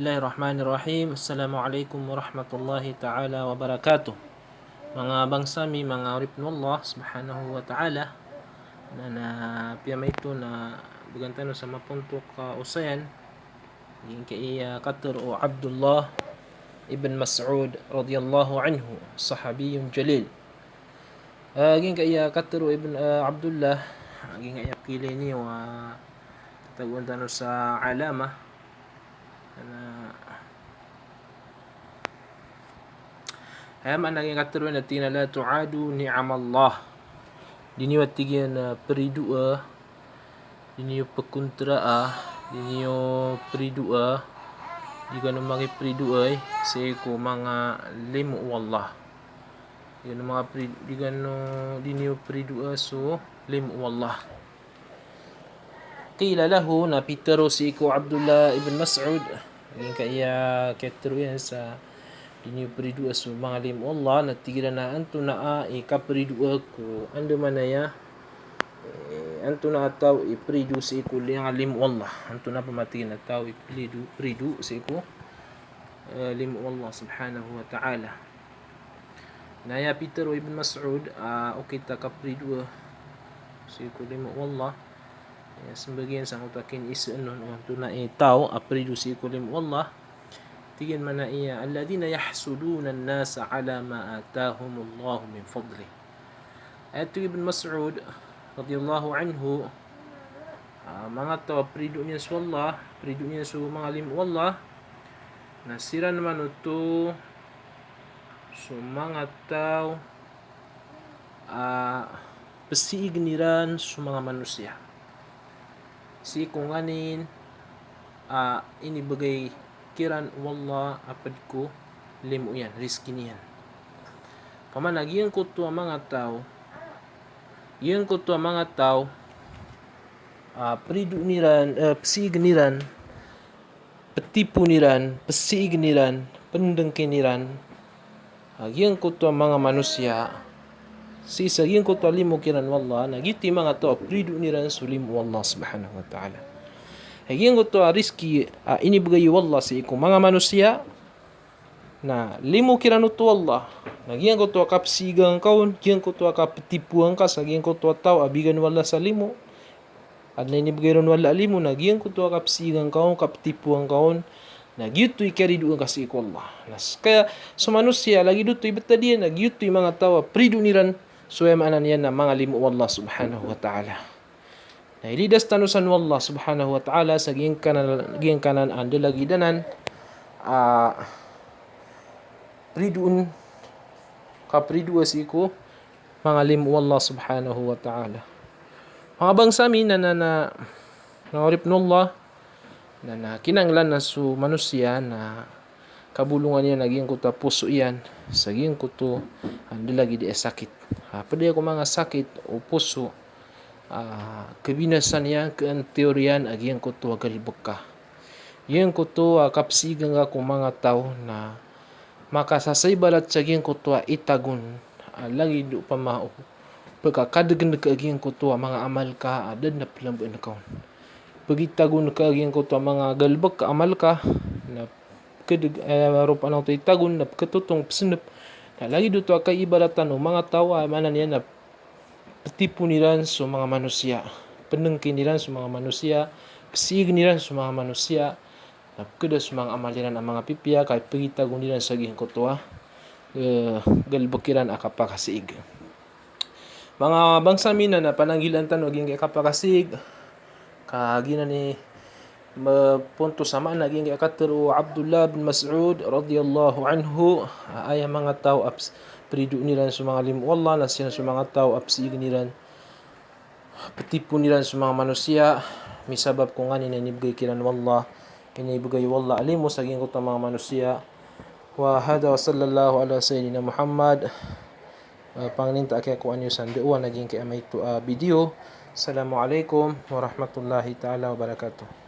Bismillahirrahmanirrahim. Assalamualaikum warahmatullahi ta'ala wabarakatuh. Mga bangsami, mga Allah subhanahu wa ta'ala na piyama ito na bigantano sa mapunto ka usayan yung kay Qatar o Abdullah ibn Mas'ud radiyallahu anhu, sahabiyun jalil. Ging kay Qatar o ibn Abdullah ging kay pili niyo tataguan tano sa alama na Hayam naging katuruan na tinala tu'adu ni'amallah. Diniyo tigyan na peridua, diniyo pekuntra diniyo peridua, di ka mga peridua sa ko mga limu wallah. Di mga di ka diniyo peridua so limu wallah. Qila lahu na pitero si ko Abdullah ibn Mas'ud, yung kaya katuruan sa diniyo peridua so mga limu Allah na tigilan na anto na ikaperidua ko ando manaya anto na ataw iperidu si ko limu Allah anto na pamatigin na tao iperidu si ko limu Allah subhanahu wa ta'ala. Naya Peter ibn Mas'ud okay ta kaperidu si ko limu Allah sembagian sang utakin isanon anto na tao aperidu si ko limu Allah tigin man na iya alladhina yahsuduna an-nasa ala ma atahumullahu min fadli. Ayat Ibn Mas'ud radiyallahu anhu mga tao prido niya sa Allah, prido niya sa mga limu Allah nasira naman ito so mga tao pasiigniran sa mga manusia si kung anin inibagay kiran wallah apad ko limu yan riski niyan pamanag yung kuto ang mga tao pridu niran psiig niran petipu niran pesiig niran pendengkin niran yung kuto ang mga manusia sisa yung kuto limu kiran wallah nagiti mga tao pridu niran sulimu wallah subhanahu wa ta'ala. Haging ko to riski inibigay wallah sa ikong mga manusia na limu kirano to Allah. Nagyan ko to kapsigang kaon, gyang ko to kaptipuan ka, saging ko to tao abigan wala sa limu. At na inibigay ron wala limu, nagyan ko to kapsigang kaon, kaptipuan kaon, nagyutoy kariduan ka sa ikong Allah. Kaya sa manusia lagi dutoy betadian, nagyutoy mga tao pridu niran suwemanan yan na mga limu Allah subhanahu wa ta'ala. Na ilidas tanusan wallah subhanahu wa ta'ala sa giyang kanan ando lagi danan priduun kapridua si ko mga limu wallah subhanahu wa ta'ala. Mga bangsami na orip nullah na kinanglan na su manusia na kabulungan niya naging ko ta puso iyan sa giyang ko to ando lagi di sakit pwede ako mga sakit o puso kabinasan niya kan teoryan agyang ko to agalibok ka yung ko to kapsigang ako mga tao na makasasay balat sa agyang ko to itagun lagi do pa mao pagkakadagan ka agyang ko to mga amal ka adad na pilambuan ka pagitagun ka agyang ko to mga galibok ka amal ka na kadag rupa lang to itagun na katutong psinap na lagi do to kay ibalatan o mga tao manan yan na petipu niran sa mga manusia, penengkin niran sa mga manusia, pesiig niran sa mga manusia, napkada sa mga amaliran ang mga pipya, kahit pagitagon niran sa gihang kutwa, galbakiran akapakasiig. Mga bangsamin na pananggilan tanong gihang akapakasiig, kagina ni punto sama naging katero Abdullah bin Mas'ud radiyallahu anhu ay mga tao pridu nilan sa mga limu Allah na siya sa mga tao apsiig nilan petipu nilan sa mga manusia misabab kung ani inibigay kiran wallah inibigay wallah alimu sa gingko ta mga manusia wa hada wa sallallahu ala sayyidina Muhammad pangninta kay ko anyo san duwa naging kay amay to video. Assalamualaikum warahmatullahi taala wabarakatuh.